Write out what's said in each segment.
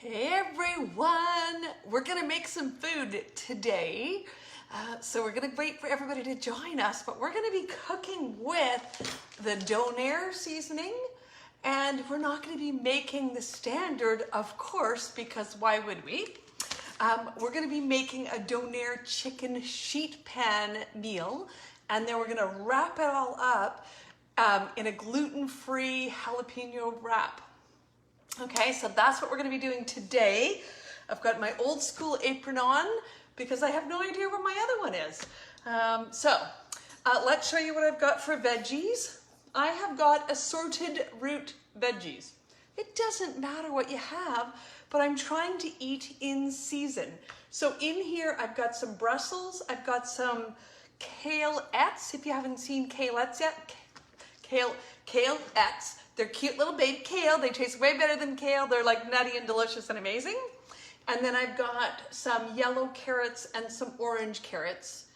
Hey everyone, we're gonna make some food today. So we're gonna wait for everybody to join us, but we're gonna be cooking with the Donair seasoning, and we're not gonna be making the standard, of course, because why would we? We're gonna be making a Donair chicken sheet pan meal, and then we're gonna wrap it all up in a gluten-free jalapeno wrap. Okay, so that's what we're gonna be doing today. I've got my old school apron on because I have no idea where my other one is. Let's show you what I've got for veggies. I have got assorted root veggies. It doesn't matter what you have, but I'm trying to eat in season. So in here, I've got some Brussels, I've got some kale-ettes, if you haven't seen kale-ettes yet. Kale-ettes. They're cute little baby kale. They taste way better than kale. They're like nutty and delicious and amazing. And then I've got some yellow carrots and some orange carrots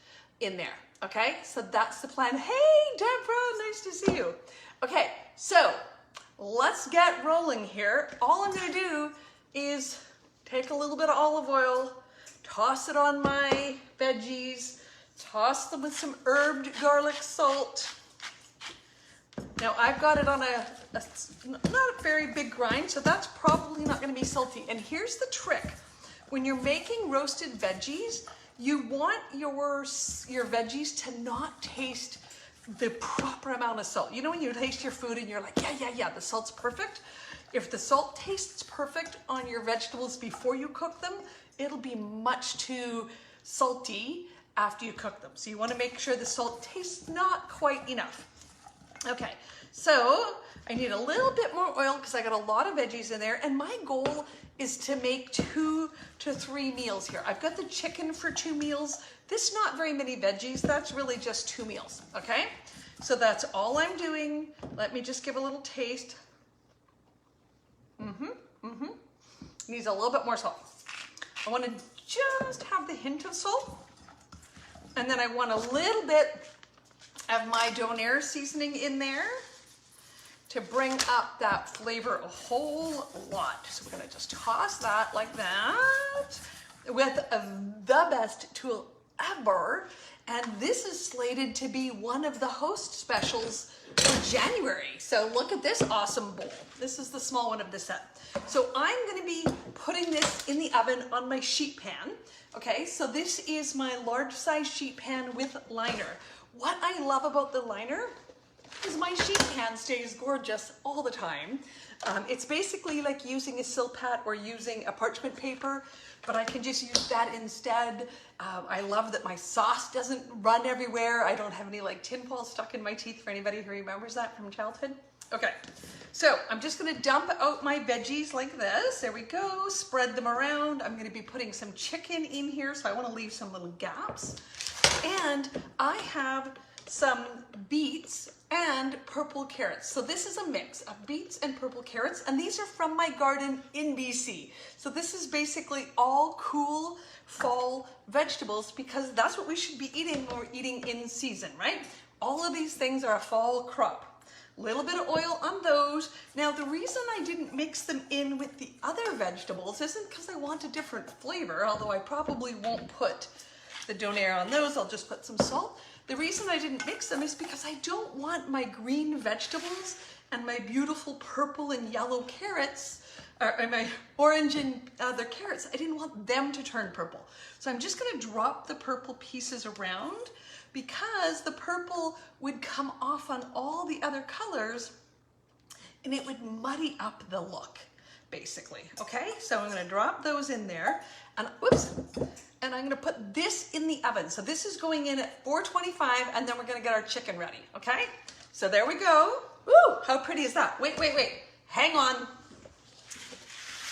in there. Okay, so that's the plan. Hey, Deborah, nice to see you. Okay, so let's get rolling here. All I'm gonna do is take a little bit of olive oil, toss it on my veggies, toss them with some herbed garlic salt. Now I've got it on not a very big grind, so that's probably not gonna be salty. And here's the trick. When you're making roasted veggies, you want your veggies to not taste the proper amount of salt. You know when you taste your food and you're like, yeah, the salt's perfect? If the salt tastes perfect on your vegetables before you cook them, it'll be much too salty after you cook them. So you wanna make sure the salt tastes not quite enough. Okay, so I need a little bit more oil because I got a lot of veggies in there, and my goal is to make 2 to 3 meals here. I've got the chicken for 2 meals. This is not very many veggies. That's really just 2 meals, okay? So that's all I'm doing. Let me just give a little taste. Needs a little bit more salt. I want to just have the hint of salt, and then I want a little bit of my Donair seasoning in there to bring up that flavor a whole lot. So we're gonna just toss that like that with the best tool ever. And this is slated to be one of the host specials for January. So look at this awesome bowl. This is the small one of the set. So I'm gonna be putting this in the oven on my sheet pan. Okay, so this is my large size sheet pan with liner. What I love about the liner is my sheet pan stays gorgeous all the time. It's basically like using a Silpat or using a parchment paper, but I can just use that instead. I love that my sauce doesn't run everywhere. I don't have any like tinfoil stuck in my teeth for anybody who remembers that from childhood. Okay, so I'm just gonna dump out my veggies like this. There we go, spread them around. I'm gonna be putting some chicken in here, so I wanna leave some little gaps. And I have some beets and purple carrots. So this is a mix of beets and purple carrots, and these are from my garden in BC. So this is basically all cool fall vegetables because that's what we should be eating when we're eating in season, right? All of these things are a fall crop. Little bit of oil on those. Now the reason I didn't mix them in with the other vegetables isn't because I want a different flavor, although I probably won't put the Donair on those, I'll just put some salt. The reason I didn't mix them is because I don't want my green vegetables and my beautiful purple and yellow carrots, or my orange and other carrots, I didn't want them to turn purple. So I'm just gonna drop the purple pieces around because the purple would come off on all the other colors and it would muddy up the look, basically, okay? So I'm gonna drop those in there, and whoops, and I'm gonna put this in the oven. So this is going in at 425, and then we're gonna get our chicken ready, okay? So there we go. Woo, how pretty is that? Wait, hang on.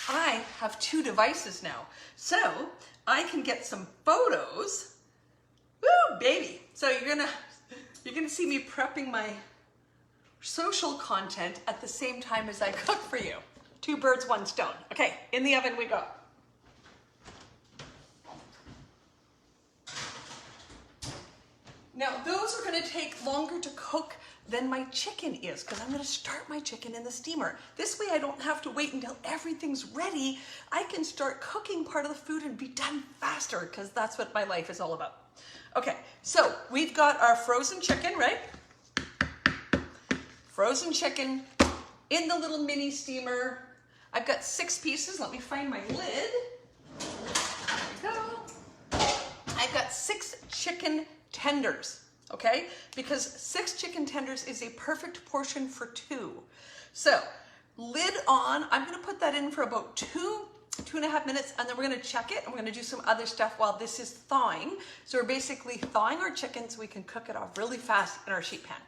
I have 2 devices now, so I can get some photos. Woo, baby. So you're gonna see me prepping my social content at the same time as I cook for you. 2 birds, 1 stone. Okay, in the oven we go. Now those are gonna take longer to cook than my chicken is, because I'm gonna start my chicken in the steamer. This way I don't have to wait until everything's ready. I can start cooking part of the food and be done faster, because that's what my life is all about. Okay, so we've got our frozen chicken, right? Frozen chicken in the little mini steamer. I've got 6 pieces. Let me find my lid. There we go. I've got 6 chicken tenders, okay? Because 6 chicken tenders is a perfect portion for 2. So, lid on. I'm gonna put that in for about 2.5 minutes, and then we're gonna check it, and we're gonna do some other stuff while this is thawing. So we're basically thawing our chicken so we can cook it off really fast in our sheet pan.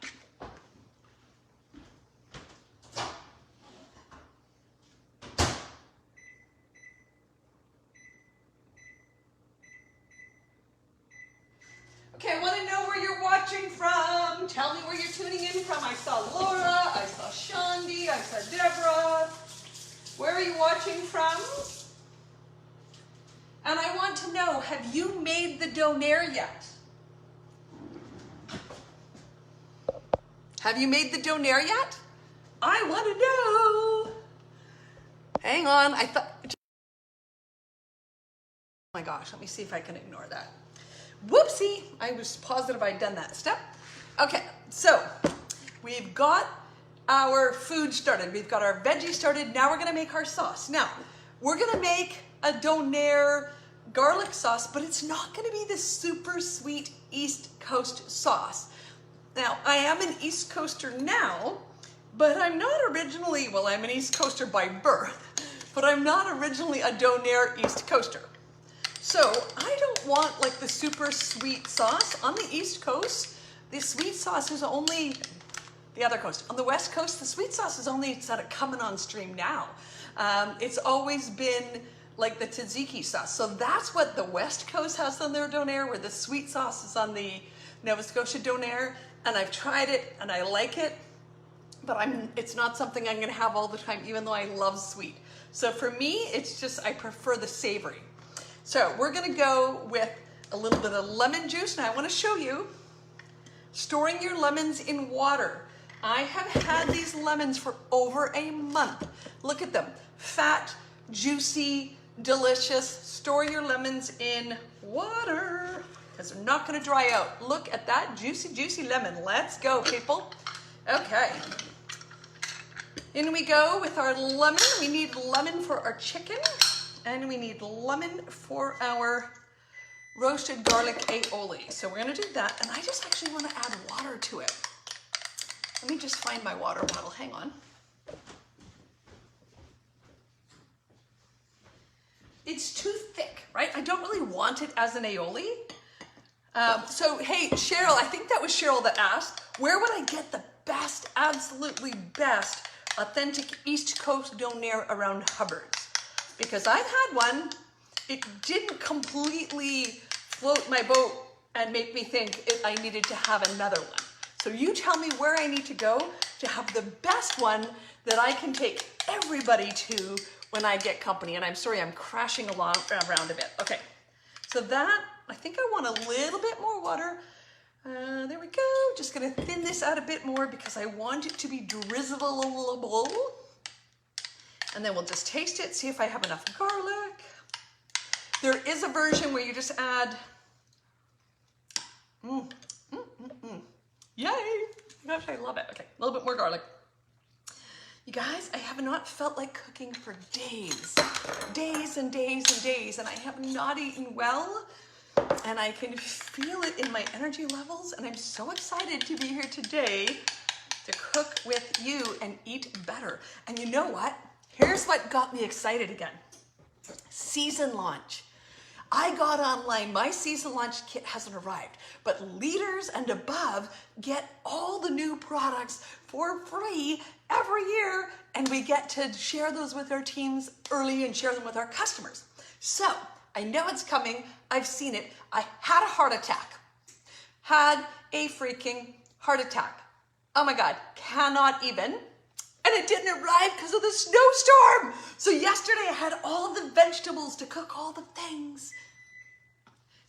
Okay, I want to know where you're watching from. Tell me where you're tuning in from. I saw Laura, I saw Shandi, I saw Deborah. Where are you watching from? And I want to know, have you made the Donair yet? Have you made the Donair yet? I want to know. Hang on, I thought... Oh my gosh, let me see if I can ignore that. Whoopsie, I was positive I'd done that step. Okay, so we've got our food started. We've got our veggies started. Now we're gonna make our sauce. Now, we're gonna make a Donair garlic sauce, but it's not gonna be this super sweet East Coast sauce. Now, I am an East Coaster now, but I'm not originally, well, I'm an East Coaster by birth, but I'm not originally a Donair East Coaster. So I don't want like the super sweet sauce. On the East Coast, the sweet sauce is only, the other coast. On the West Coast, the sweet sauce is only sort of coming on stream now. It's always been like the tzatziki sauce. So that's what the West Coast has on their Donair, where the sweet sauce is on the Nova Scotia Donair. And I've tried it and I like it, but it's not something I'm gonna have all the time, even though I love sweet. So for me, it's just, I prefer the savory. So we're gonna go with a little bit of lemon juice. Now I wanna show you storing your lemons in water. I have had these lemons for over a month. Look at them, fat, juicy, delicious. Store your lemons in water because they're not gonna dry out. Look at that juicy, juicy lemon. Let's go, people. Okay, in we go with our lemon. We need lemon for our chicken. And we need lemon for our roasted garlic aioli. So we're gonna do that. And I just actually wanna add water to it. Let me just find my water bottle, hang on. It's too thick, right? I don't really want it as an aioli. So hey, Cheryl, I think that was Cheryl that asked, where would I get the best, absolutely best, authentic East Coast Donair around Hubbard's? Because I've had one, it didn't completely float my boat and make me think I needed to have another one. So you tell me where I need to go to have the best one that I can take everybody to when I get company. And I'm sorry, I'm crashing around a bit. Okay, so that, I think I want a little bit more water. There we go, just gonna thin this out a bit more because I want it to be drizzleable. And then we'll just taste it, see if I have enough garlic. There is a version where you just add, yay! Gosh, I love it. Okay, a little bit more garlic. You guys, I have not felt like cooking for days. Days and days and days, and I have not eaten well, and I can feel it in my energy levels, and I'm so excited to be here today to cook with you and eat better. And you know what? Here's what got me excited again. Season launch. I got online, my season launch kit hasn't arrived, but leaders and above get all the new products for free every year, and we get to share those with our teams early and share them with our customers. So I know it's coming, I've seen it. I had a heart attack. Had a freaking heart attack. Oh my God, cannot even. And it didn't arrive because of the snowstorm. So yesterday I had all the vegetables to cook all the things.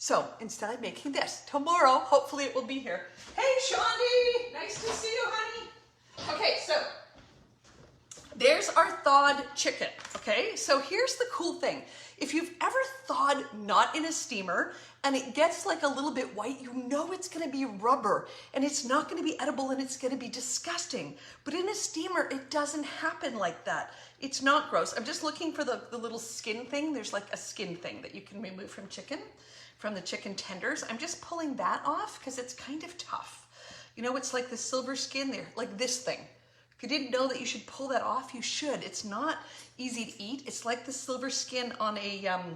So instead I'm making this. Tomorrow, hopefully it will be here. Hey, Shondi, nice to see you, honey. Okay, so there's our thawed chicken, okay? So here's the cool thing. If you've ever thawed not in a steamer and it gets like a little bit white, you know it's gonna be rubber and it's not gonna be edible and it's gonna be disgusting. But in a steamer, it doesn't happen like that. It's not gross. I'm just looking for the little skin thing. There's like a skin thing that you can remove from chicken, from the chicken tenders. I'm just pulling that off because it's kind of tough. You know, it's like the silver skin there, like this thing. If you didn't know that you should pull that off, you should. It's not easy to eat. It's like the silver skin on a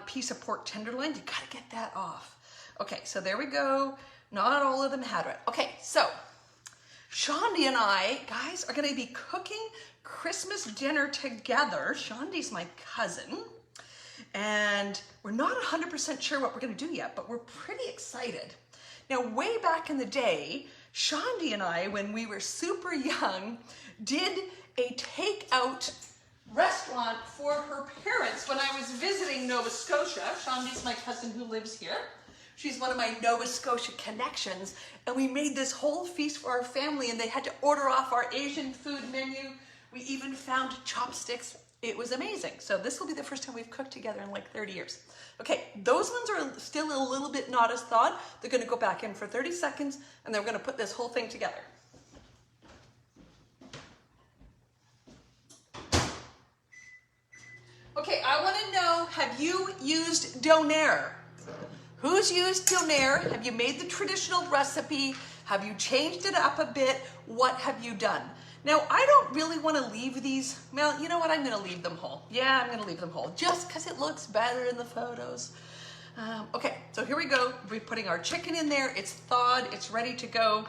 piece of pork tenderloin. You gotta get that off. Okay, so there we go. Not all of them had it. Okay, so Shondi and I, guys, are gonna be cooking Christmas dinner together. Shondi's my cousin, and we're not 100% sure what we're gonna do yet, but we're pretty excited. Now, way back in the day, Shondi and I, when we were super young, did a takeout restaurant for her parents when I was visiting Nova Scotia. Shondi's my cousin who lives here. She's one of my Nova Scotia connections, and we made this whole feast for our family, and they had to order off our Asian food menu. We even found chopsticks. It was amazing. So this will be the first time we've cooked together in like 30 years. Okay, those ones are still a little bit not as thawed. They're gonna go back in for 30 seconds, and then we're gonna put this whole thing together. Okay, I wanna know, have you used Donair? Who's used Donair? Have you made the traditional recipe? Have you changed it up a bit? What have you done? Now, I don't really want to leave these. Well, you know what? I'm going to leave them whole. Yeah, I'm going to leave them whole just because it looks better in the photos. Okay, so here we go. We're putting our chicken in there. It's thawed. It's ready to go.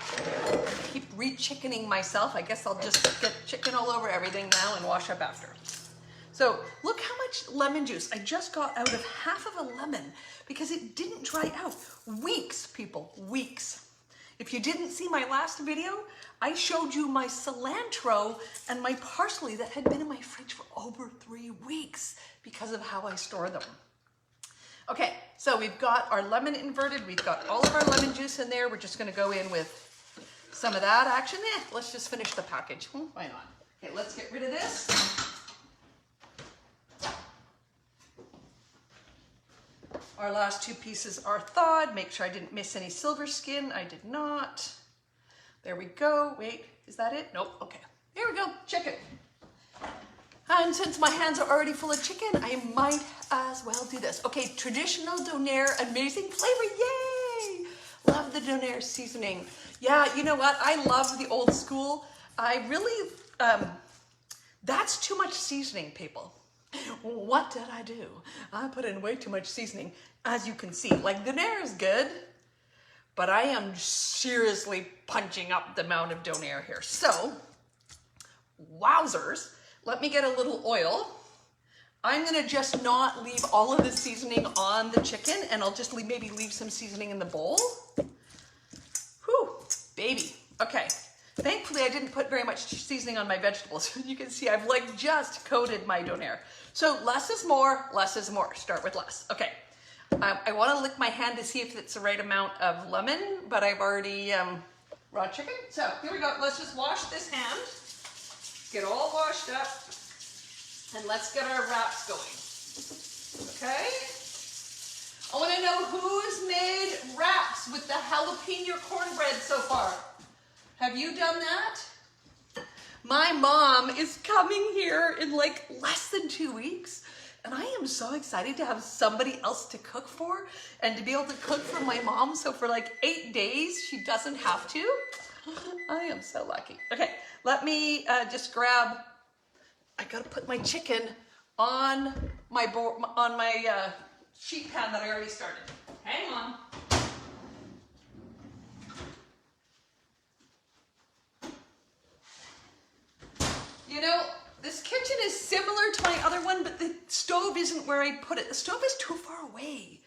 I keep re-chickening myself. I guess I'll just get chicken all over everything now and wash up after. So look how much lemon juice I just got out of half of a lemon because it didn't dry out. Weeks, people, weeks. If you didn't see my last video, I showed you my cilantro and my parsley that had been in my fridge for over 3 weeks because of how I store them. Okay, so we've got our lemon inverted. We've got all of our lemon juice in there. We're just gonna go in with some of that action. Let's just finish the package. Why not? Okay, let's get rid of this. Our last 2 pieces are thawed. Make sure I didn't miss any silver skin. I did not. There we go. Wait, is that it? Nope. Okay. Here we go. Chicken. And since my hands are already full of chicken, I might as well do this. Okay, traditional Donair, amazing flavor. Yay! Love the Donair seasoning. Yeah, you know what? I love the old school. I really, that's too much seasoning, people. What did I do? I put in way too much seasoning. As you can see, like Donair is good, but I am seriously punching up the amount of Donair here. So, wowzers, let me get a little oil. I'm gonna just not leave all of the seasoning on the chicken, and I'll just maybe leave some seasoning in the bowl. Whew, baby, okay. Thankfully, I didn't put very much seasoning on my vegetables. You can see I've like just coated my Donair. So less is more, less is more. Start with less. Okay. I want to lick my hand to see if it's the right amount of lemon, but I've already raw chicken. So here we go. Let's just wash this hand. Get all washed up, and let's get our wraps going. Okay. I want to know who's made wraps with the jalapeno cornbread so far. Have you done that? My mom is coming here in like less than 2 weeks, and I am so excited to have somebody else to cook for and to be able to cook for my mom. So for like 8 days, she doesn't have to. I am so lucky. Okay, let me just grab, I gotta put my chicken on my board, on my sheet pan that I already started. Hang on. You know, this kitchen is similar to my other one, but the stove isn't where I put it. The stove is too far away.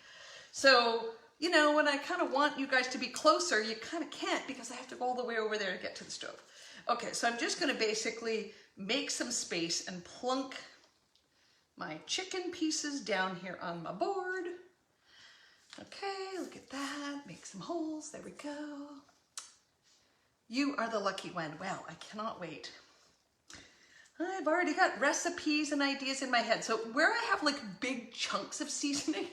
So, you know, when I kind of want you guys to be closer, you kind of can't because I have to go all the way over there to get to the stove. Okay, so I'm just gonna basically make some space and plunk my chicken pieces down here on my board. Okay, look at that. Make some holes. There we go. You are the lucky one. Well, I cannot wait. I've already got recipes and ideas in my head. So where I have like big chunks of seasoning,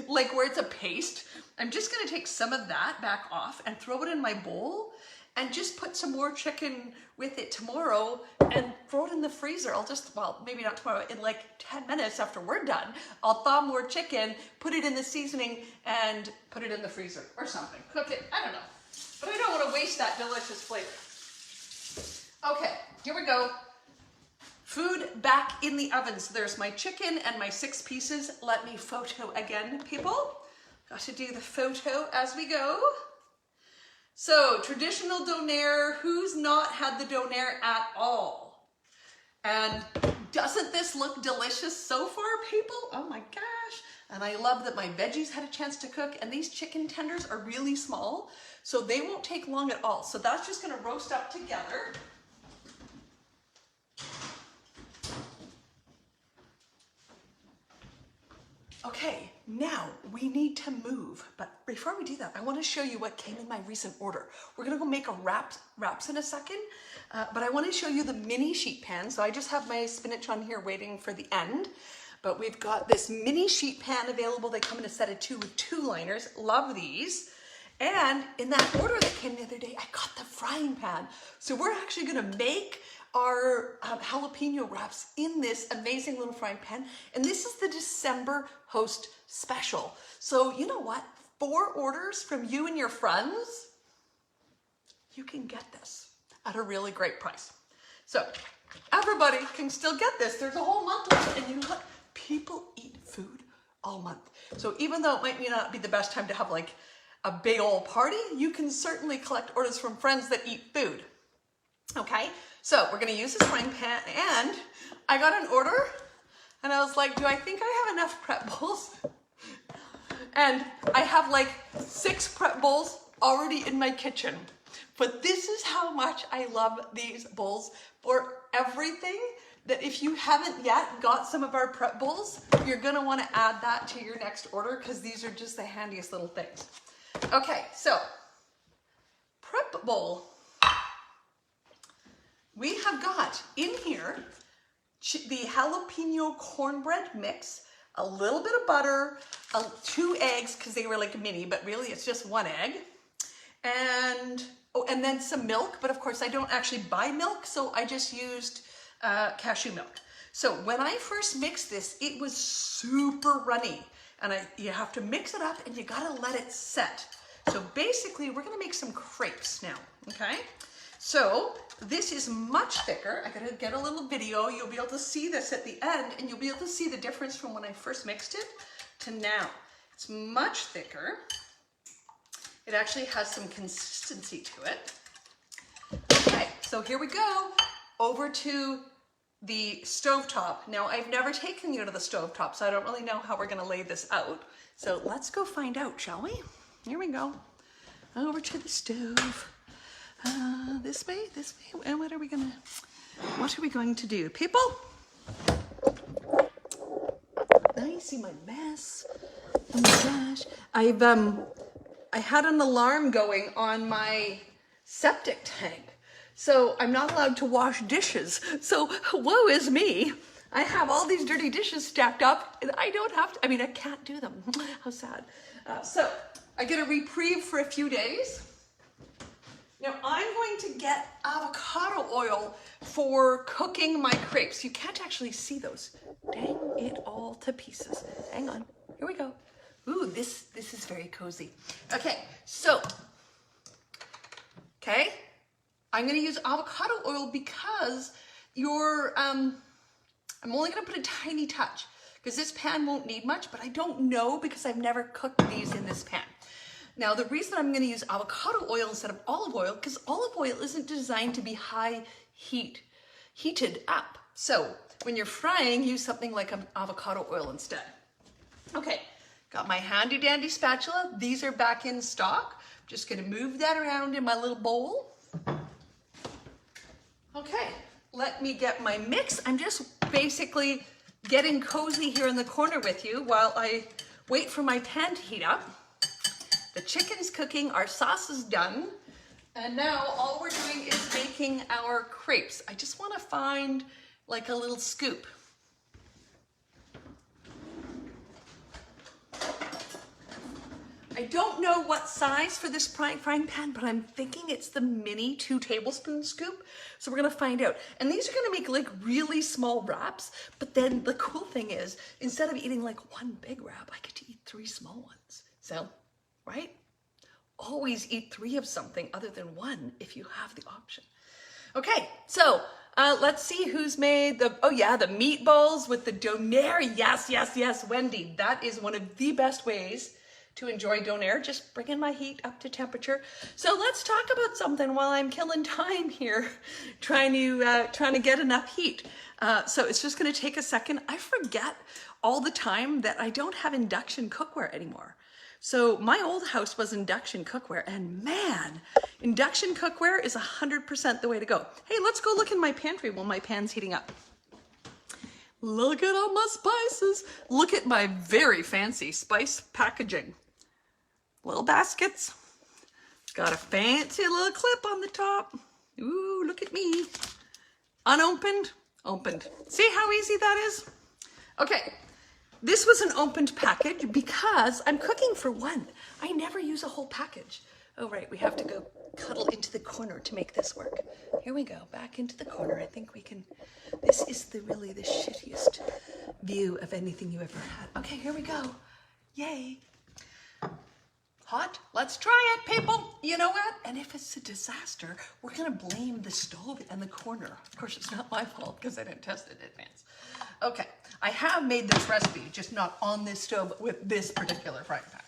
like where it's a paste, I'm just gonna take some of that back off and throw it in my bowl and just put some more chicken with it tomorrow and throw it in the freezer. I'll just, well, maybe not tomorrow, in like 10 minutes after we're done, I'll thaw more chicken, put it in the seasoning and put it in the freezer or something. Cook it, I don't know. But I don't want to waste that delicious flavor. Okay, here we go. Food back in the oven. So there's my chicken and my 6 pieces. Let me photo again, people. Got to do the photo as we go. So traditional Donair, who's not had the Donair at all? And doesn't this look delicious so far, people? Oh my gosh. And I love that my veggies had a chance to cook, and these chicken tenders are really small, so they won't take long at all. So that's just gonna roast up together. Okay, now we need to move, but before we do that, I want to show you what came in my recent order. We're gonna go make a wraps in a second, but I want to show you the mini sheet pan. So I just have my spinach on here waiting for the end, but we've got this mini sheet pan available. They come in a set of 2 with 2 liners. Love these. And in that order that came the other day, I got the frying pan. So we're actually gonna make our jalapeno wraps in this amazing little frying pan. And this is the December host special. So you know what? 4 orders from you and your friends, you can get this at a really great price. So everybody can still get this. There's a whole month left, and you know what? People eat food all month. So even though it might not be the best time to have like a big old party, you can certainly collect orders from friends that eat food. Okay, so we're gonna use this frying pan, and I got an order and I was like, do I think I have enough prep bowls? And I have like 6 prep bowls already in my kitchen. But this is how much I love these bowls for everything, that if you haven't yet got some of our prep bowls, you're gonna wanna add that to your next order, because these are just the handiest little things. Okay, so prep bowl. We have got in here the jalapeno cornbread mix, a little bit of butter, 2 eggs, because they were like mini, but really it's just 1 egg, and then some milk. But of course I don't actually buy milk, so I just used cashew milk. So when I first mixed this, it was super runny, and you have to mix it up and you gotta let it set. So basically we're gonna make some crepes now, okay? So this is much thicker. I gotta get a little video. You'll be able to see this at the end, and you'll be able to see the difference from when I first mixed it to now. It's much thicker. It actually has some consistency to it. Okay, so here we go. Over to the stovetop. Now, I've never taken you to the stovetop, so I don't really know how we're gonna lay this out. So let's go find out, shall we? Here we go. Over to the stove. This way, and what are we going to do? People? Now you see my mess. Oh my gosh. I had an alarm going on my septic tank, so I'm not allowed to wash dishes. So woe is me. I have all these dirty dishes stacked up, and I don't have to, I mean, I can't do them. How sad. So I get a reprieve for a few days. Now I'm going to get avocado oil for cooking my crepes. You can't actually see those. Dang it all to pieces. Hang on, here we go. Ooh, this is very cozy. Okay, so, I'm gonna use avocado oil because I'm only gonna put a tiny touch, because this pan won't need much, but I don't know because I've never cooked these in this pan. Now, the reason I'm going to use avocado oil instead of olive oil, because olive oil isn't designed to be heated up. So when you're frying, use something like avocado oil instead. Okay, got my handy dandy spatula. These are back in stock. Just going to move that around in my little bowl. Okay, let me get my mix. I'm just basically getting cozy here in the corner with you while I wait for my pan to heat up. The chicken's cooking, our sauce is done. And now all we're doing is making our crepes. I just want to find like a little scoop. I don't know what size for this frying pan, but I'm thinking it's the mini 2 tablespoon scoop. So we're gonna find out. And these are gonna make like really small wraps, but then the cool thing is, instead of eating like 1 big wrap, I get to eat 3 small ones. So, right? Always eat 3 of something other than 1 if you have the option. Okay, so let's see who's made the, oh yeah, the meatballs with the Donair. Yes, yes, yes, Wendy. That is one of the best ways to enjoy Donair, just bringing my heat up to temperature. So let's talk about something while I'm killing time here, trying to get enough heat. So it's just gonna take a second. I forget all the time that I don't have induction cookware anymore. So my old house was induction cookware, and man, induction cookware is 100% the way to go. Hey, let's go look in my pantry while my pan's heating up. Look at all my spices. Look at my very fancy spice packaging. Little baskets. Got a fancy little clip on the top. Ooh, look at me. Unopened, opened. See how easy that is? Okay, this was an opened package because I'm cooking for 1. I never use a whole package. Oh, right, we have to go cuddle into the corner to make this work. Here we go, back into the corner. I think we can, this is really the shittiest view of anything you ever had. Okay, here we go. Yay. Hot? Let's try it, people. You know what? And if it's a disaster, we're gonna blame the stove and the corner. Of course, it's not my fault because I didn't test it in advance. Okay, I have made this recipe, just not on this stove with this particular frying pan.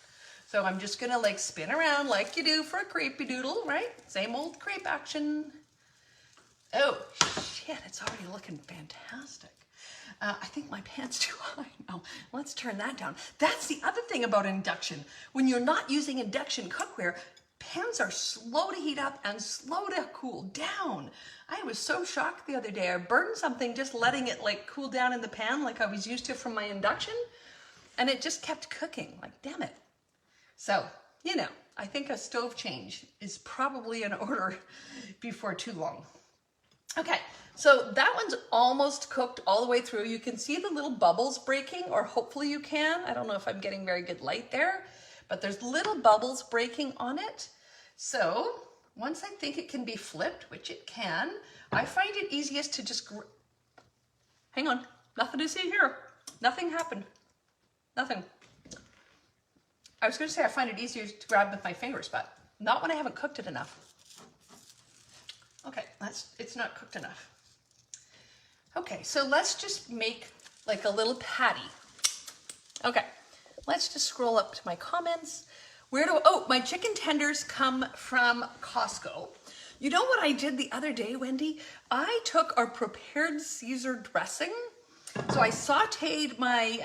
So I'm just gonna like spin around like you do for a crepey doodle, right? Same old crepe action. Oh, shit, it's already looking fantastic. I think my pan's too high now. Let's turn that down. That's the other thing about induction. When you're not using induction cookware, pans are slow to heat up and slow to cool down. I was so shocked the other day. I burned something just letting it like cool down in the pan like I was used to from my induction, and it just kept cooking. Like, damn it. So, you know, I think a stove change is probably in order before too long. Okay, so that one's almost cooked all the way through. You can see the little bubbles breaking, or hopefully you can. I don't know if I'm getting very good light there, but there's little bubbles breaking on it. So once I think it can be flipped, which it can, I find it easiest to just, hang on, nothing to see here. Nothing happened, nothing. I was gonna say I find it easier to grab with my fingers, but not when I haven't cooked it enough. Okay, it's not cooked enough. Okay, so let's just make like a little patty. Okay, let's just scroll up to my comments. Oh, my chicken tenders come from Costco. You know what I did the other day, Wendy? I took our prepared Caesar dressing. So I sauteed my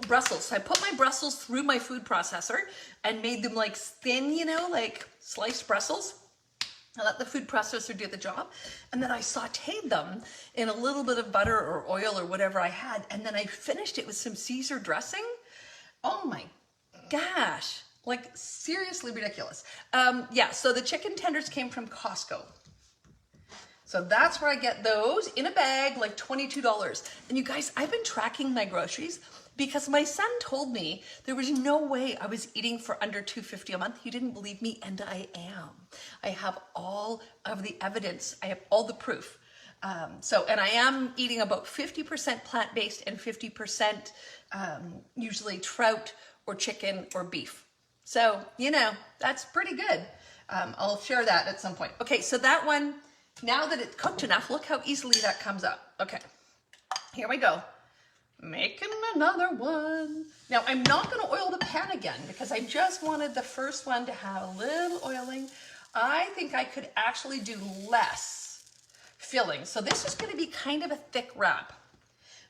Brussels. So I put my Brussels through my food processor and made them like thin, you know, like sliced Brussels. I let the food processor do the job. And then I sauteed them in a little bit of butter or oil or whatever I had. And then I finished it with some Caesar dressing. Oh my gosh, like seriously ridiculous. Yeah, so the chicken tenders came from Costco. So that's where I get those in a bag, like $22. And you guys, I've been tracking my groceries because my son told me there was no way I was eating for under $2.50 a month. He didn't believe me, and I am. I have all of the evidence. I have all the proof. And I am eating about 50% plant-based and 50% usually trout or chicken or beef. So, you know, that's pretty good. I'll share that at some point. Okay, so that one, now that it's cooked enough, look how easily that comes up. Okay, here we go. Making another one. Now, I'm not going to oil the pan again because I just wanted the first one to have a little oiling. I think I could actually do less filling. So this is going to be kind of a thick wrap.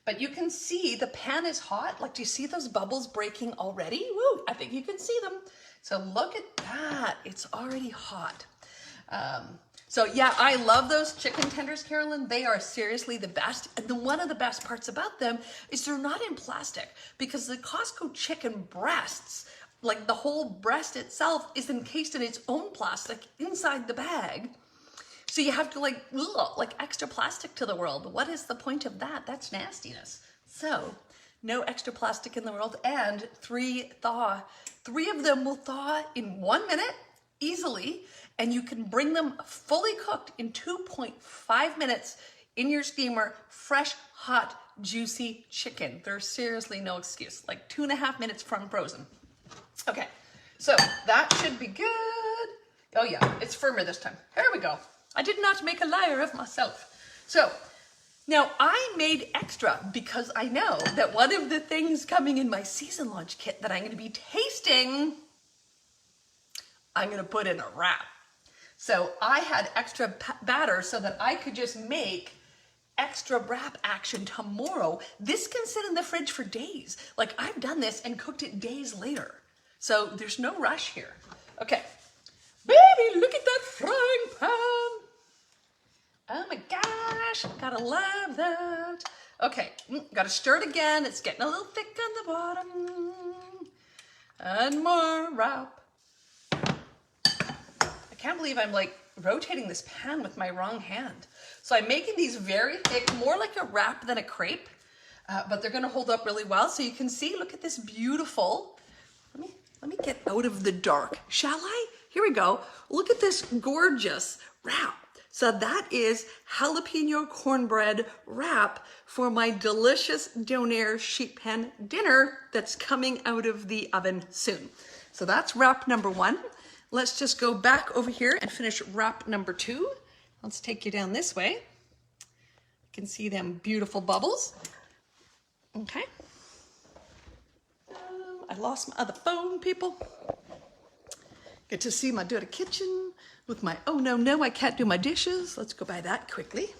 But you can see the pan is hot. Like, do you see those bubbles breaking already? Woo, I think you can see them. So look at that. It's already hot. So yeah, I love those chicken tenders, Carolyn. They are seriously the best. And one of the best parts about them is they're not in plastic, because the Costco chicken breasts, like the whole breast itself, is encased in its own plastic inside the bag. So you have to like extra plastic to the world. What is the point of that? That's nastiness. So no extra plastic in the world, and 3 thaw. 3 of them will thaw in 1 minute easily, and you can bring them fully cooked in 2.5 minutes in your steamer. Fresh, hot, juicy chicken. There's seriously no excuse. Like 2.5 minutes from frozen. Okay, so that should be good. Oh yeah, it's firmer this time. Here we go. I did not make a liar of myself. So now I made extra because I know that one of the things coming in my season launch kit that I'm going to be tasting, I'm going to put in a wrap. So I had extra batter so that I could just make extra wrap action tomorrow. This can sit in the fridge for days. Like, I've done this and cooked it days later. So there's no rush here. Okay. Baby, look at that frying pan. Oh my gosh, gotta love that. Okay, gotta stir it again. It's getting a little thick on the bottom. And more wrap. I can't believe I'm like rotating this pan with my wrong hand. So I'm making these very thick, more like a wrap than a crepe, but they're gonna hold up really well. So you can see, look at this beautiful, let me get out of the dark, shall I? Here we go. Look at this gorgeous wrap. So that is jalapeno cornbread wrap for my delicious Donair sheet pan dinner that's coming out of the oven soon. So that's wrap number 1. Let's just go back over here and finish wrap number 2. Let's take you down this way. You can see them beautiful bubbles. Okay. I lost my other phone, people. Get to see my dirty kitchen with my, oh no, I can't do my dishes. Let's go by that quickly.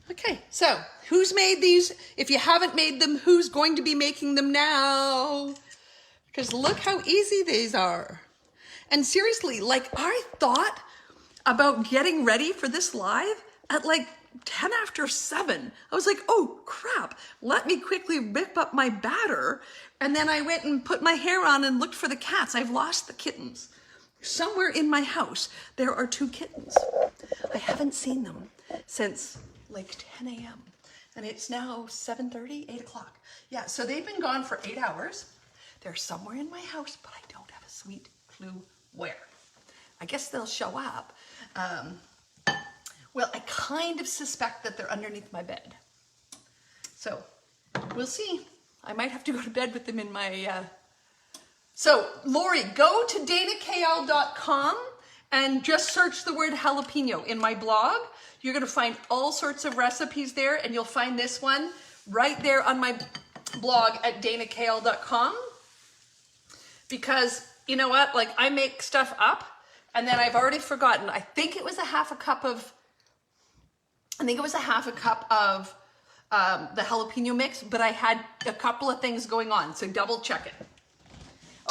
Okay, so who's made these? If you haven't made them, who's going to be making them now? Because look how easy these are. And seriously, like, I thought about getting ready for this live at like 10 after 7. I was like, oh crap, let me quickly whip up my batter. And then I went and put my hair on and looked for the cats. I've lost the kittens. Somewhere in my house, there are 2 kittens. I haven't seen them since like 10 a.m. And it's now 7:30, 8 o'clock. Yeah, so they've been gone for 8 hours. They're somewhere in my house, but I don't have a sweet clue where. I guess they'll show up. Well, I kind of suspect that they're underneath my bed. So we'll see. I might have to go to bed with them in my... So Lori, go to danakl.com and just search the word jalapeno in my blog. You're going to find all sorts of recipes there, and you'll find this one right there on my blog at danakl.com. Because you know what? Like, I make stuff up and then I've already forgotten. I think it was a half a cup of the jalapeno mix, but I had a couple of things going on, so double check it.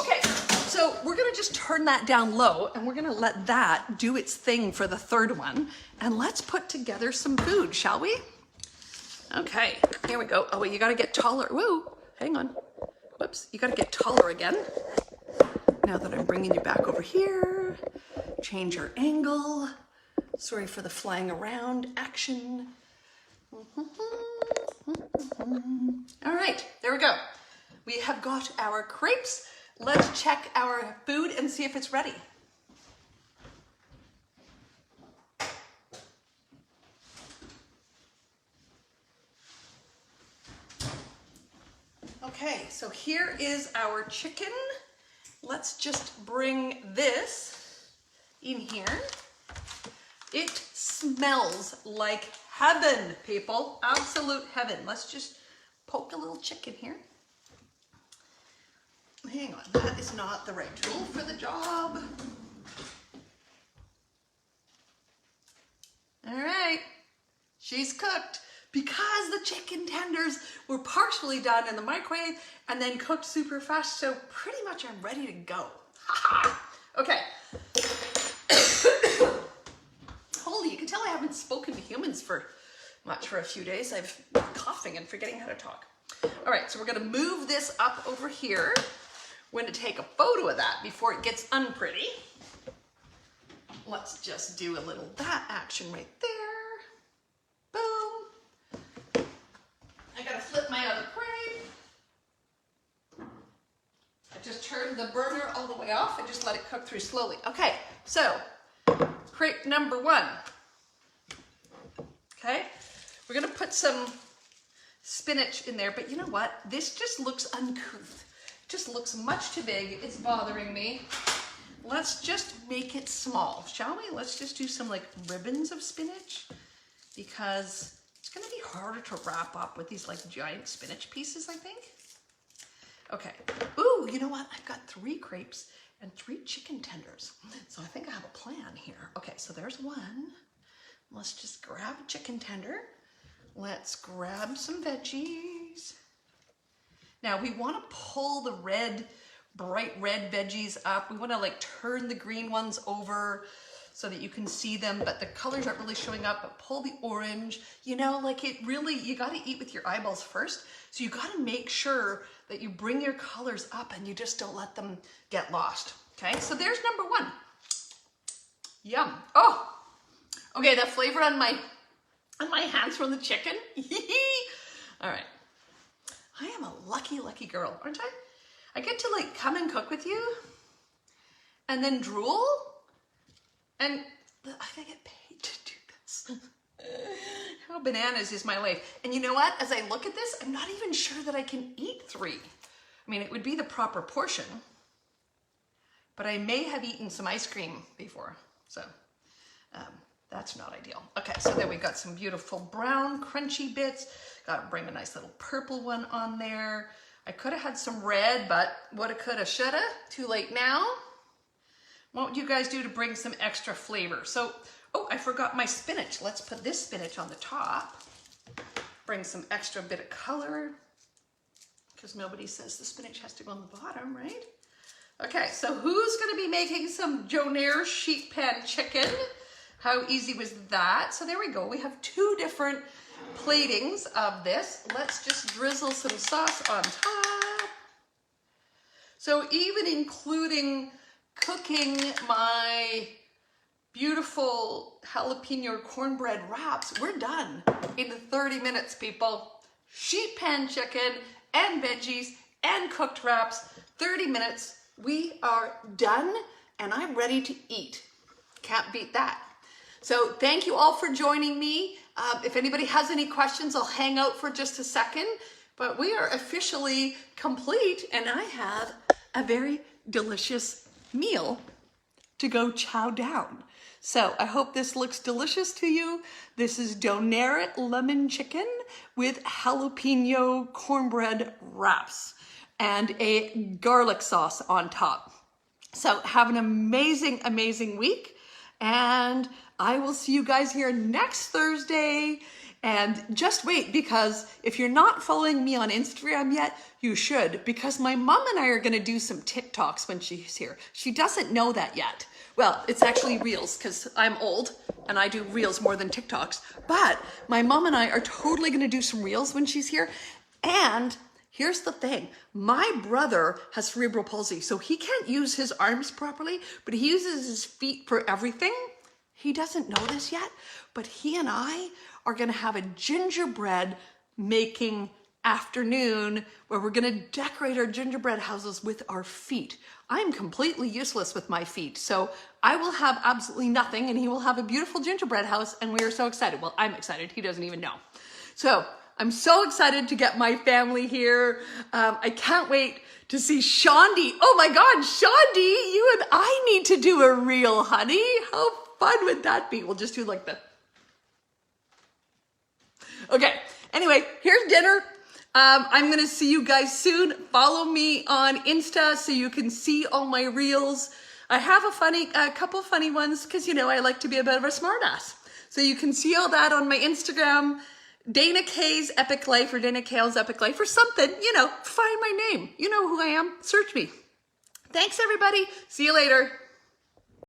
Okay, so we're gonna just turn that down low and we're gonna let that do its thing for the 3rd one, and let's put together some food, shall we? Okay, here we go. Oh wait, you gotta get taller. Whoa, hang on. Whoops, you gotta get taller again. Now that I'm bringing you back over here, change your angle. Sorry for the flying around action. All right, there we go. We have got our crepes. Let's check our food and see if it's ready. Okay, so here is our chicken. Let's just bring this in here. It smells like heaven, people. Absolute heaven. Let's just poke a little chicken here. Hang on, that is not the right tool for the job. All right, she's cooked. Because the chicken tenders were partially done in the microwave and then cooked super fast, so pretty much I'm ready to go. Okay. cold. You can tell I haven't spoken to humans for much for a few days. I've been coughing and forgetting how to talk. All right, so we're gonna move this up over here. We're gonna take a photo of that before it gets unpretty. Let's just do a little that action right there. Boom. I gotta flip my other crepe. I just turned the burner all the way off. I just let it cook through slowly. Okay, so crepe number 1. Okay, we're gonna put some spinach in there, but you know what? This just looks uncouth. It just looks much too big. It's bothering me. Let's just make it small, shall we? Let's just do some like ribbons of spinach because it's gonna be harder to wrap up with these like giant spinach pieces, I think. Okay, ooh, you know what? I've got 3 crepes and 3 chicken tenders. So I think I have a plan here. Okay, so there's one. Let's just grab a chicken tender. Let's grab some veggies. Now we want to pull the red, bright red veggies up. We want to like turn the green ones over so that you can see them, but the colors aren't really showing up, but pull the orange. You know, like it really, you got to eat with your eyeballs first. So you got to make sure that you bring your colors up and you just don't let them get lost. Okay, so there's number 1. Yum. Oh, okay, that flavor on my hands from the chicken. All right. I am a lucky, lucky girl, aren't I? I get to like come and cook with you and then drool and I get paid to do this. How bananas is my life. And you know what? As I look at this, I'm not even sure that I can eat 3. I mean, it would be the proper portion, but I may have eaten some ice cream before. So that's not ideal. Okay, so then we got some beautiful brown crunchy bits. Got to bring a nice little purple one on there. I could have had some red, but woulda, coulda, shoulda. Too late now. What would you guys do to bring some extra flavor? So, oh, I forgot my spinach. Let's put this spinach on the top. Bring some extra bit of color because nobody says the spinach has to go on the bottom, right? Okay, so who's gonna be making some Donair sheet pan chicken? How easy was that? So there we go. We have 2 different platings of this. Let's just drizzle some sauce on top. So even including cooking my beautiful jalapeno cornbread wraps, we're done in 30 minutes, people. Sheet pan chicken and veggies and cooked wraps, 30 minutes. We are done and I'm ready to eat. Can't beat that. So thank you all for joining me. If anybody has any questions, I'll hang out for just a second, but we are officially complete and I have a very delicious meal to go chow down. So I hope this looks delicious to you. This is Donair lemon chicken with jalapeno cornbread wraps and a garlic sauce on top. So have an amazing, amazing week. And I will see you guys here next Thursday. And just wait, because if you're not following me on Instagram yet, you should, because my mom and I are gonna do some TikToks when she's here. She doesn't know that yet. Well, it's actually Reels, because I'm old and I do Reels more than TikToks. But my mom and I are totally gonna do some Reels when she's here. And here's the thing, my brother has cerebral palsy, so he can't use his arms properly, but he uses his feet for everything. He doesn't know this yet, but he and I are gonna have a gingerbread making afternoon where we're gonna decorate our gingerbread houses with our feet. I'm completely useless with my feet, so I will have absolutely nothing and he will have a beautiful gingerbread house, and we are so excited. Well, I'm excited, he doesn't even know. So I'm so excited to get my family here. I can't wait to see Shondi. Oh my God, Shondi, you and I need to do a reel, honey. How fun would that be? We'll just do like the... Okay, anyway, here's dinner. I'm gonna see you guys soon. Follow me on Insta so you can see all my reels. I have a couple funny ones because, you know, I like to be a bit of a smartass. So you can see all that on my Instagram, Dana K's Epic Life or Dana Kale's Epic Life or something, you know, find my name. You know who I am, search me. Thanks everybody, see you later.